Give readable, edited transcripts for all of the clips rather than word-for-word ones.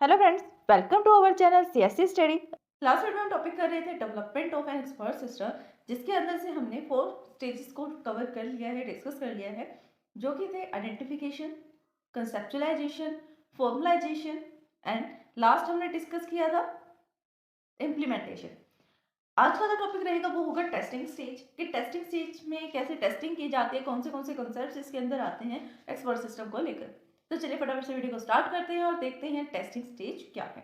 Hello friends, welcome to our channel CSC study. Last video में topic कर रहे थे development of an expert system, जिसके अंदर से हमने 4 स्टेजेस को कवर कर लिया है, डिस्कस कर लिया है, जो कि थे identification, conceptualisation, formalisation and last हमने डिस्कस किया था इम्प्लीमेंटेशन। आज का जो टॉपिक रहेगा वो होगा टेस्टिंग स्टेज, कि टेस्टिंग स्टेज में कैसे टेस्टिंग की जाती है, कौन से कॉन्सेप्ट्स इसके अंदर आते हैं एक्सपर्ट सिस्टम को लेकर। तो चलिए फटाफट से वीडियो को स्टार्ट करते हैं और देखते हैं टेस्टिंग स्टेज क्या है।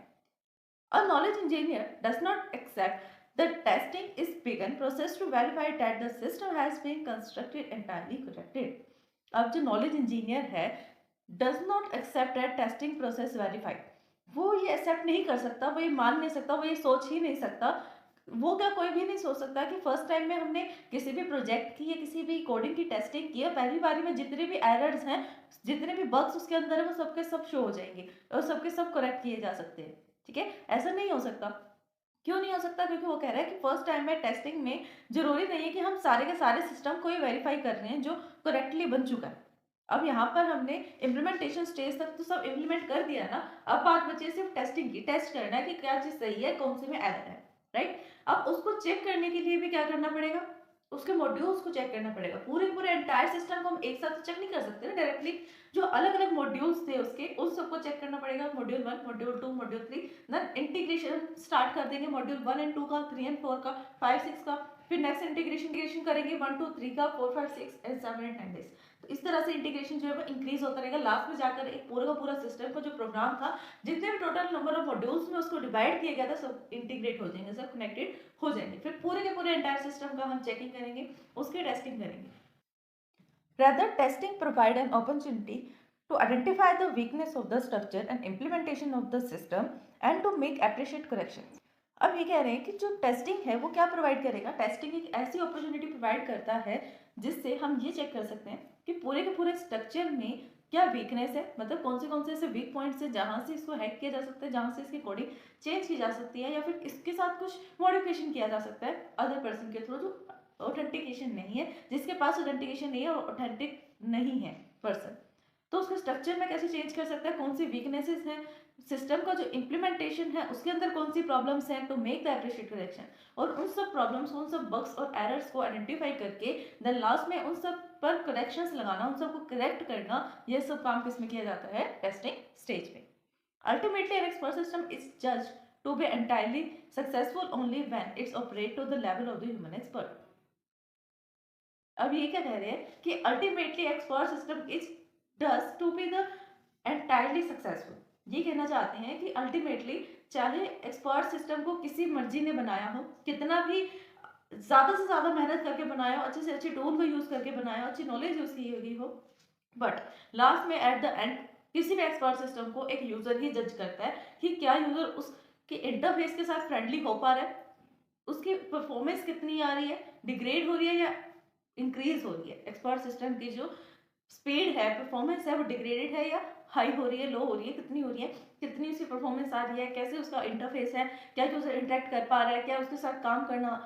A knowledge engineer does not accept that testing is begun process to verify that the system has been constructed entirely corrected. अब जो knowledge engineer है does not accept that testing process verified, वो ये accept नहीं कर सकता, वो ये मान नहीं सकता, वो ये सोच ही नहीं सकता। वो क्या कोई भी नहीं सोच सकता कि फर्स्ट टाइम में हमने किसी भी प्रोजेक्ट की या किसी भी कोडिंग की टेस्टिंग की है, पहली बारी में जितने भी एरर्स हैं, जितने भी बग्स उसके अंदर है, वो सबके सब शो हो जाएंगे और सबके सब करेक्ट किए जा सकते हैं। ठीक है, ऐसा नहीं हो सकता। क्यों नहीं हो सकता? क्योंकि वो कह रहा है कि फर्स्ट टाइम में टेस्टिंग में जरूरी नहीं है कि हम सारे के सारे सिस्टम को ही वेरीफाई कर रहे हैं जो करेक्टली बन चुका है। अब यहाँ पर हमने इम्प्लीमेंटेशन स्टेज तक तो सब इम्प्लीमेंट कर दिया ना, अब बात बची सिर्फ टेस्टिंग की। टेस्ट करना है कि क्या चीज सही है, कौन सी में एरर है, राइट। अब उसको चेक करने के लिए भी क्या करना पड़ेगा, उसके मॉड्यूल्स को चेक करना पड़ेगा। पूरे एंटायर सिस्टम को हम एक साथ चेक नहीं कर सकते ना डायरेक्टली। जो अलग अलग मॉड्यूल्स थे उसके, उन सबको चेक करना पड़ेगा। Module 1, module 2, module 3, then integration start कर देंगे मॉड्यूल 1 एंड 2 का, 3 एंड 4 का, 5 6 का। फिर नेक्स्ट इंटीग्रेशन करेंगे 1 2 3 का, 4 5 6 एंड 7 एंड 9 डेज। तो इस तरह से इंटीग्रेशन जो है वो इंक्रीज होता रहेगा। लास्ट में जाकर एक पूरा का पूरा सिस्टम का जो प्रोग्राम था, जितने भी टोटल नंबर ऑफ मॉड्यूल्स में उसको डिवाइड किया गया था, सब इंटीग्रेट हो जाएंगे, सब कनेक्टेड हो जाएंगे। फिर पूरे के पूरे एंटायर सिस्टम का हम चेकिंग करेंगे, उसकी टेस्टिंग करेंगे। Rather, testing provide an opportunity to identify the weakness of the structure and implementation of the system and to make appropriate corrections. अब ये कह रहे हैं कि जो टेस्टिंग है वो क्या प्रोवाइड करेगा, टेस्टिंग एक ऐसी अपॉर्चुनिटी प्रोवाइड करता है जिससे हम ये चेक कर सकते हैं कि पूरे के पूरे स्ट्रक्चर में क्या वीकनेस है, मतलब कौन से ऐसे वीक पॉइंट्स है जहाँ से इसको हैक किया जा सकता है, जहाँ से इसकी कोडिंग चेंज की जा सकती है, या फिर इसके साथ कुछ मॉडिफिकेशन किया जा सकता है अदर पर्सन के थ्रू जो ऑथेंटिकेशन नहीं है, जिसके पास ऑथेंटिकेशन नहीं है और ऑथेंटिक नहीं है पर्सन। तो उसके स्ट्रक्चर में कैसे चेंज कर सकता है, कौन सी वीकनेसेस हैं, सिस्टम का जो इम्प्लीमेंटेशन है उसके अंदर कौन सी प्रॉब्लम्स हैं, to make the appreciate correction. और उन सब प्रॉब्लम्स, उन सब बग्स और एरर्स को आइडेंटिफाई करके देन लास्ट में उन सब पर करेक्शंस लगाना, उन सबको करेक्ट करना, ये सब काम किसमें किया जाता है, टेस्टिंग स्टेज में। Ultimately an expert system is judged to be entirely successful only when it's operate to the level of the human expert. अब ये क्या कह रहे हैं कि ultimately expert system is does to be the entirely successful. ये कहना चाहते हैं कि अल्टीमेटली चाहे एक्सपर्ट सिस्टम को किसी मर्जी ने बनाया हो, कितना भी ज्यादा से ज्यादा मेहनत करके बनाया हो, अच्छे से अच्छे टूल को यूज करके बनाया हो, अच्छी नॉलेज यूज की हुई हो, बट लास्ट में एट द एंड किसी भी एक्सपर्ट सिस्टम को एक यूजर ही जज करता है कि क्या यूजर उसके इंटरफेस के साथ फ्रेंडली हो पा रहा है, उसकी परफॉर्मेंस कितनी आ रही है, डिग्रेड हो रही है या इंक्रीज हो रही है। एक्सपर्ट सिस्टम की जो स्पीड है, परफॉर्मेंस है, वो डिग्रेडेड है या हाई हो रही है, लो हो रही है, कितनी हो रही है, कितनी उसकी परफॉर्मेंस आ रही है, कैसे उसका इंटरफेस है, क्या यूजर इंटरेक्ट कर पा रहा है, क्या उसके साथ काम करना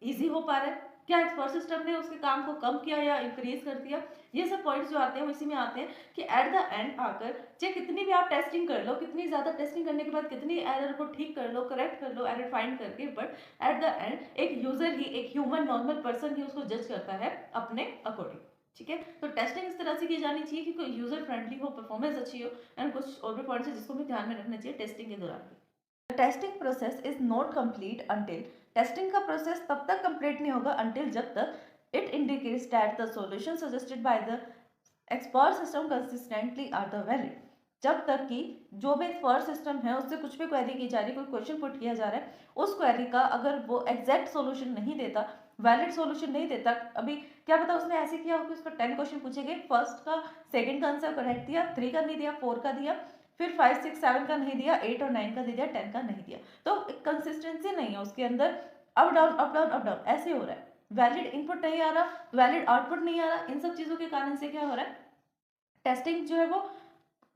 इजी हो पा रहा है, क्या एक्सपर्ट सिस्टम ने उसके काम को कम किया या इंक्रीज कर दिया। ये सब पॉइंट्स जो आते हैं वो इसी में आते हैं कि एट द एंड आकर चाहे कितनी भी आप टेस्टिंग कर लो, कितनी ज्यादा टेस्टिंग करने के बाद कितनी एरर को ठीक कर लो, करेक्ट कर लो, एरर फाइंड करके, बट एट द एंड एक यूजर ही, एक ह्यूमन नॉर्मल पर्सन ही उसको जज करता है अपने अकॉर्डिंग। ठीक है, तो टेस्टिंग इस तरह से की जानी चाहिए कि कोई यूजर फ्रेंडली हो, परफॉर्मेंस अच्छी हो, एंड कुछ और भी पॉइंट्स है जिसको भी ध्यान में रखना चाहिए टेस्टिंग के दौरान। Testing process is not complete until, testing का प्रोसेस तब तक कंप्लीट नहीं होगा अंटिल जब तक it indicates that the solution suggested by the expert system consistently are the valid. जब तक कि जो भी एक्सपर्ट सिस्टम है उससे कुछ भी क्वेरी की जा रही है, कोई क्वेश्चन पुट किया जा रहा है, उस क्वेरी का अगर वो एग्जैक्ट सॉल्यूशन नहीं देता, वैलिड सॉल्यूशन नहीं देता, अभी क्या पता उसने ऐसे किया हो कि उसको 10 क्वेश्चन पूछे गए, फर्स्ट का सेकंड का आंसर करेक्ट दिया, 3 का नहीं दिया, 4 का दिया, फिर 5 6 7 का नहीं दिया, 8 और 9 का दे दिया, 10 का नहीं दिया, तो कंसिस्टेंसी नहीं है उसके अंदर, up down up down up down ऐसे हो रहा है, वैलिड इनपुट नहीं आ रहा, वैलिड आउटपुट नहीं आ रहा। इन सब चीजों के कारण से क्या हो रहा है, टेस्टिंग जो है वो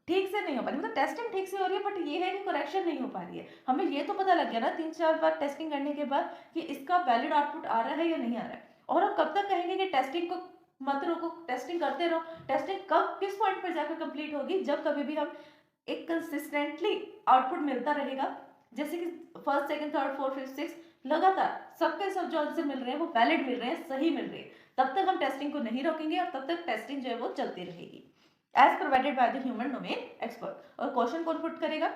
ठीक से नहीं हो पा रही। मतलब टेस्टिंग ठीक से हो रही है बट ये है कि करेक्शन नहीं हो पा रही है। हमें ये तो पता लग गया ना 3 4 बार टेस्टिंग करने के बाद कि इसका वैलिड आउटपुट आ रहा है या नहीं आ रहा है। और हम कब तक कहेंगे कि टेस्टिंग को मत रोको, टेस्टिंग करते रहो। टेस्टिंग कब किस पॉइंट पर जाकर कंप्लीट होगी, जब कभी भी हम एक कंसिस्टेंटली आउटपुट मिलता रहेगा, जैसे कि first, second, third, fourth, fifth, six लगातार सबके सब जो आंसर मिल रहे हैं वो वैलिड मिल रहे हैं, सही मिल रहे हैं, तब तक हम टेस्टिंग को नहीं रोकेंगे और तब तक टेस्टिंग जो है वो चलती रहेगी as provided by the human domain expert. और क्वेश्चन कौन पुट करेगा?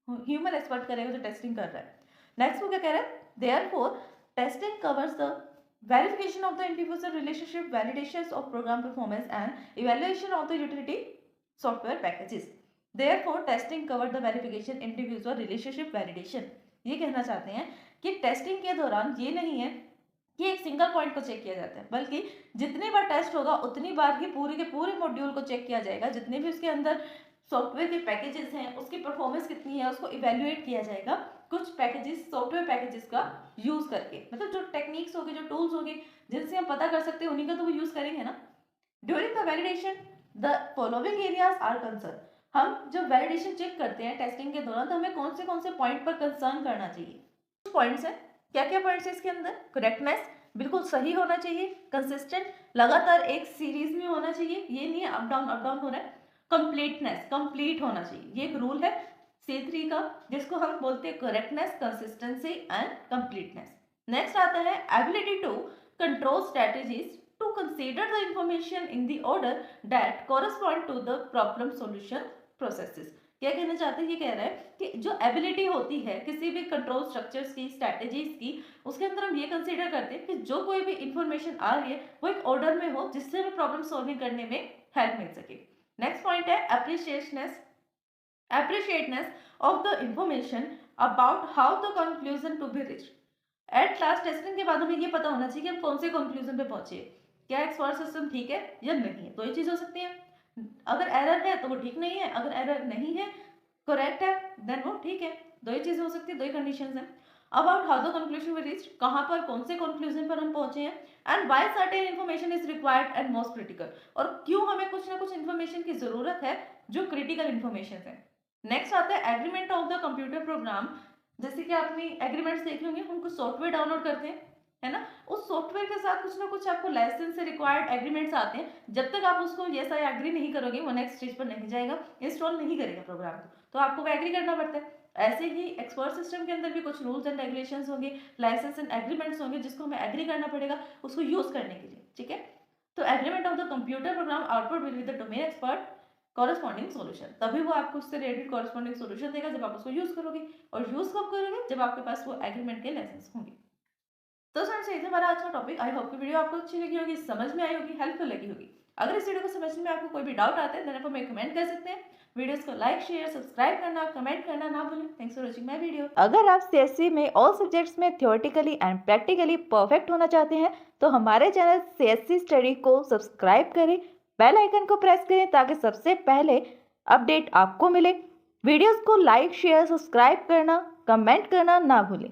ह्यूमन एक्सपर्ट करेगा जो टेस्टिंग कर रहा है। नेक्स्ट वो क्या कह रहा है? Therefore testing covers the verification of the individual relationship, validations of program performance and evaluation of the utility software packages. Therefore testing cover the verification individual relationship validation। ये कहना चाहते हैं कि टेस्टिंग के दौरान ये नहीं है कि एक सिंगल पॉइंट को चेक किया जाता है, बल्कि जितनी बार टेस्ट होगा उतनी बार ही पूरे के पूरे मॉड्यूल को चेक किया जाएगा, जितने भी उसके अंदर सॉफ्टवेयर के पैकेजेस हैं उसकी परफॉर्मेंस कितनी है उसको इवेल्युएट किया जाएगा कुछ पैकेजेस, सॉफ्टवेयर पैकेजेस का यूज करके। मतलब जो टेक्निक्स होगी, जो टूल्स होंगे जिनसे हम पता कर सकते हैं उन्हीं का तो वो यूज करेंगे ना। During the validation the following areas are concern. हम जब वैलिडेशन चेक करते हैं टेस्टिंग के दौरान तो हमें कौन से पॉइंट पर कंसर्न करना चाहिए? कुछ पॉइंट्स हैं। क्या क्या पॉइंट्स है इसके अंदर? करेक्टनेस, बिल्कुल सही होना चाहिए। कंसिस्टेंट, लगातार एक सीरीज में होना चाहिए, ये नहीं है अप डाउन हो रहा है। कंप्लीटनेस, कंप्लीट होना चाहिए, ये एक रूल है C3 का जिसको हम बोलते हैं correctness, consistency and completeness. Next आता है ability to control strategies to consider the information in the order that correspond to the problem solution processes. क्या कहना चाहते हैं? ये कह रहा है कि जो एबिलिटी होती है किसी भी कंट्रोल स्ट्रक्चर्स की, स्ट्रेटजीज की, उसके अंदर हम ये कंसीडर करते हैं कि जो कोई भी इंफॉर्मेशन आ रही है वो एक ऑर्डर में हो जिससे हमें प्रॉब्लम सॉल्विंग करने में हेल्प मिल सके। नेक्स्ट पॉइंट है appreciateness of the information about how the conclusion to be reached। At class testing के बाद हमें ये पता होना चाहिए कि हम कौन से कंक्लूजन पे पहुंचे, क्या एक्सपर्ट सिस्टम ठीक है या नहीं है। दो ही चीज हो सकती है, अगर एरर है तो वो ठीक नहीं है, अगर एरर नहीं है, करेक्ट है, देन वो ठीक है। दो ही चीजें हो सकती है, दो ही कंडीशंस हैं। About how the conclusion we reached, कहाँ पर कौन से कंक्लूजन पर हम पहुंचे हैं, and why certain information is required and most critical, और क्यों हमें कुछ ना कुछ इन्फॉर्मेशन की जरूरत है जो क्रिटिकल इन्फॉर्मेशन है। नेक्स्ट आता है agreement of the computer program. जैसे कि आपने एग्रीमेंट्स देखे होंगे, हम कुछ सॉफ्टवेयर डाउनलोड करते हैं, है ना, उस सॉफ्टवेयर के साथ कुछ ना कुछ आपको लाइसेंस से रिक्वायर्ड एग्रीमेंट्स आते हैं। जब तक आप उसको यस आई एग्री नहीं करोगे वो नेक्स्ट स्टेज पर नहीं जाएगा, इंस्टॉल नहीं करेगा प्रोग्राम को, तो आपको वो एग्री करना पड़ता है। ऐसे ही एक्सपर्ट सिस्टम के अंदर भी कुछ रूल्स एंड रेगुलेशंस होंगे, लाइसेंस एंड एग्रीमेंट्स होंगे जिसको हमें एग्री करना पड़ेगा उसको यूज करने के लिए, ठीक है। तो agreement of the computer program output will be the domain expert corresponding solution. तभी वो आपको उससे रिलेटेड कॉरेस्पॉन्डिंग सॉल्यूशन देगा जब आप उसको यूज करोगे, और यूज कब करोगे? जब आपके पास वो एग्रीमेंट के लाइसेंस होंगे। तो फ्रेंड्स ये था हमारा आज का टॉपिक। आई होप कि वीडियो आपको अच्छी लगी होगी, समझ में आई होगी, हेल्पफुल लगी होगी। अगर इस वीडियो को समझने में आपको कोई भी डाउट आता है देन आप हमें कमेंट कर सकते हैं। वीडियोस को लाइक, शेयर, सब्सक्राइब करना, कमेंट करना ना भूलें। Thanks for watching my video. अगर आप CSC में ऑल सब्जेक्ट्स में थ्योरेटिकली एंड प्रैक्टिकली परफेक्ट होना चाहते हैं तो हमारे चैनल CSC स्टडी को सब्सक्राइब करें, बेल आइकन को प्रेस करें ताकि सबसे पहले अपडेट आपको मिले। वीडियोस को लाइक, शेयर, सब्सक्राइब करना, कमेंट करना ना भूलें।